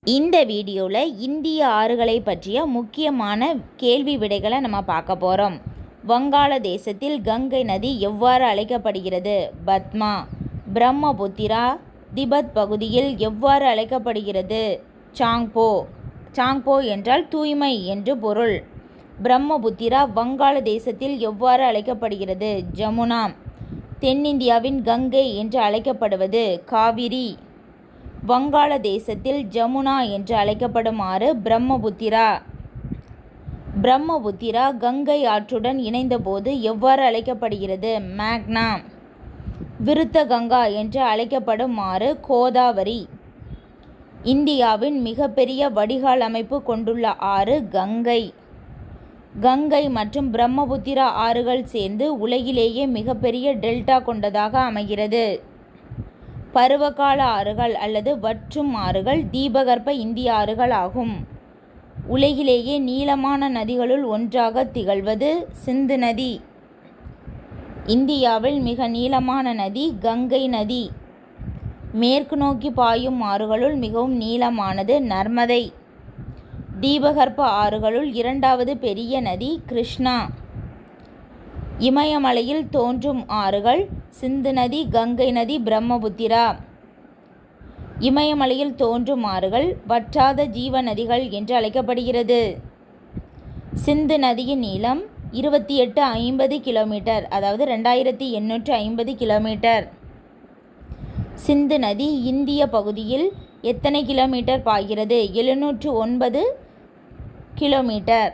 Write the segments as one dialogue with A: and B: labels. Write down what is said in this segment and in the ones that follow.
A: இந்த வீடியோவில் இந்திய ஆறுகளை பற்றிய முக்கியமான கேள்வி விடைகளை நம்ம பார்க்க போகிறோம். வங்காளதேசத்தில் கங்கை நதி எவ்வாறு அழைக்கப்படுகிறது? பத்மா. பிரம்மபுத்திரா திபெத் பகுதியில் எவ்வாறு அழைக்கப்படுகிறது? சாங்போ. சாங்போ என்றால் தூய்மை என்று பொருள். பிரம்மபுத்திரா வங்காளதேசத்தில் எவ்வாறு அழைக்கப்படுகிறது? ஜமுனா. தென்னிந்தியாவின் கங்கை என்று அழைக்கப்படுவது? காவிரி. வங்காளதேசத்தில் ஜமுனா என்று அழைக்கப்படும் ஆறு பிரம்மபுத்திரா. பிரம்மபுத்திரா கங்கை ஆற்றுடன் இணைந்தபோது எவ்வாறு அழைக்கப்படுகிறது? மேக்னா. விருத்த கங்கா என்று அழைக்கப்படும் ஆறு கோதாவரி. இந்தியாவின் மிகப்பெரிய வடிகால் அமைப்பு கொண்டுள்ள ஆறு கங்கை. கங்கை மற்றும் பிரம்மபுத்திரா ஆறுகள் சேர்ந்து உலகிலேயே மிகப்பெரிய டெல்டா கொண்டதாக அமைகிறது. பருவகால ஆறுகள் அல்லது வற்றும் ஆறுகள் தீபகற்ப இந்திய ஆறுகள் ஆகும். உலகிலேயே நீளமான நதிகளுள் ஒன்றாக திகழ்வது சிந்து நதி. இந்தியாவில் மிக நீளமான நதி கங்கை நதி. மேற்கு நோக்கி பாயும் ஆறுகளுள் மிகவும் நீளமானது நர்மதை. தீபகற்ப ஆறுகளுள் இரண்டாவது பெரிய நதி கிருஷ்ணா. இமயமலையில் தோன்றும் ஆறுகள் சிந்து நதி, கங்கை நதி, பிரம்மபுத்திரா. இமயமலையில் தோன்றும் ஆறுகள் வற்றாத ஜீவ நதிகள் என்று அழைக்கப்படுகிறது. சிந்து நதியின் நீளம் 2850 கிலோமீட்டர், அதாவது 2850 கிலோமீட்டர். சிந்து நதி இந்திய பகுதியில் எத்தனை கிலோமீட்டர் பாய்கிறது? 709 கிலோமீட்டர்.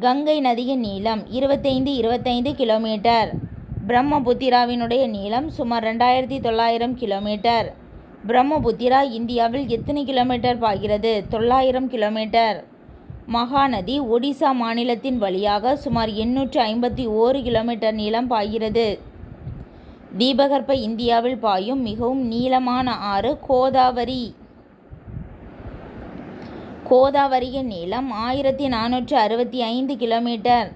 A: கங்கை நதியின் நீளம் 25 கிலோமீட்டர். பிரம்மபுத்திராவினுடைய நீளம் சுமார் 2900 கிலோமீட்டர். பிரம்மபுத்திரா இந்தியாவில் எத்தனை கிலோமீட்டர் பாய்கிறது? 900 கிலோமீட்டர். மகாநதி ஒடிசா மாநிலத்தின் வழியாக சுமார் 851 கிலோமீட்டர் நீளம் பாய்கிறது. தீபகற்ப இந்தியாவில் பாயும் மிகவும் நீளமான ஆறு கோதாவரி. கோதாவரியின் நீளம் 1465 கிலோமீட்டர்.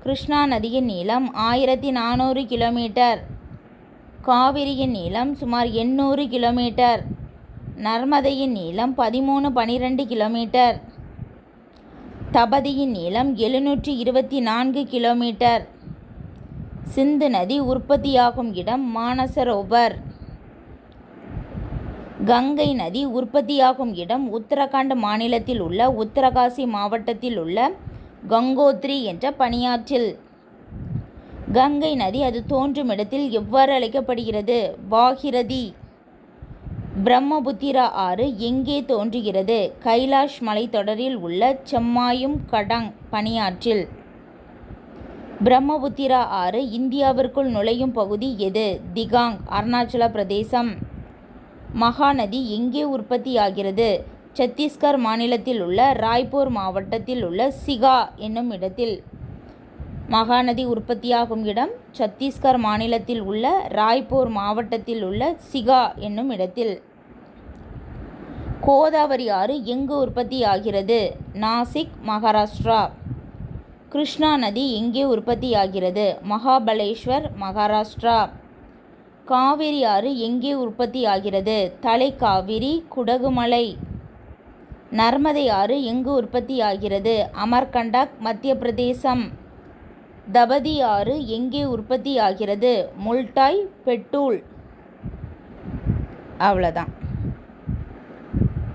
A: கிருஷ்ணா நதியின் நீளம் 1400 கிலோமீட்டர். காவிரியின் நீளம் சுமார் 800 கிலோமீட்டர். நர்மதையின் நீளம் 13-12 கிலோமீட்டர். தபதியின் நீளம் 724 கிலோமீட்டர். சிந்து நதி உற்பத்தியாகும் இடம் மானசரோவர். கங்கை நதி உற்பத்தியாகும் இடம் உத்தரகாண்ட் மாநிலத்தில் உள்ள உத்தரகாசி மாவட்டத்தில் உள்ள கங்கோத்ரி என்ற பனியாற்றில். கங்கை நதி அது தோன்றும் இடத்தில் எவ்வாறு அழைக்கப்படுகிறது? பாகிரதி. பிரம்மபுத்திரா ஆறு எங்கே தோன்றுகிறது? கைலாஷ் மலைத்தொடரில் உள்ள செம்மாயும் கடங் பனியாற்றில். பிரம்மபுத்திரா ஆறு இந்தியாவிற்குள் நுழையும் பகுதி எது? திகாங், அருணாச்சல பிரதேசம். மகாநதி எங்கே உற்பத்தியாகிறது? சத்தீஸ்கர் மாநிலத்தில் உள்ள ராய்ப்பூர் மாவட்டத்தில் உள்ள சிகா என்னும் இடத்தில். மகாநதி உற்பத்தியாகும் இடம் சத்தீஸ்கர் மாநிலத்தில் உள்ள ராய்ப்பூர் மாவட்டத்தில் உள்ள சிகா என்னும் இடத்தில். கோதாவரி ஆறு எங்கு உற்பத்தியாகிறது? நாசிக், மகாராஷ்டிரா. கிருஷ்ணா நதி எங்கே உற்பத்தியாகிறது? மகாபலேஸ்வர், மகாராஷ்டிரா. காவிரி ஆறு எங்கே உற்பத்தியாகிறது? தலைக்காவிரி, குடகுமலை. நர்மதை ஆறு எங்கு உற்பத்தியாகிறது? அமர்கண்டக், மத்திய பிரதேசம். தபதி ஆறு எங்கே உற்பத்தியாகிறது? முல்டாய், பெட்டூல். அவ்வளோதான்.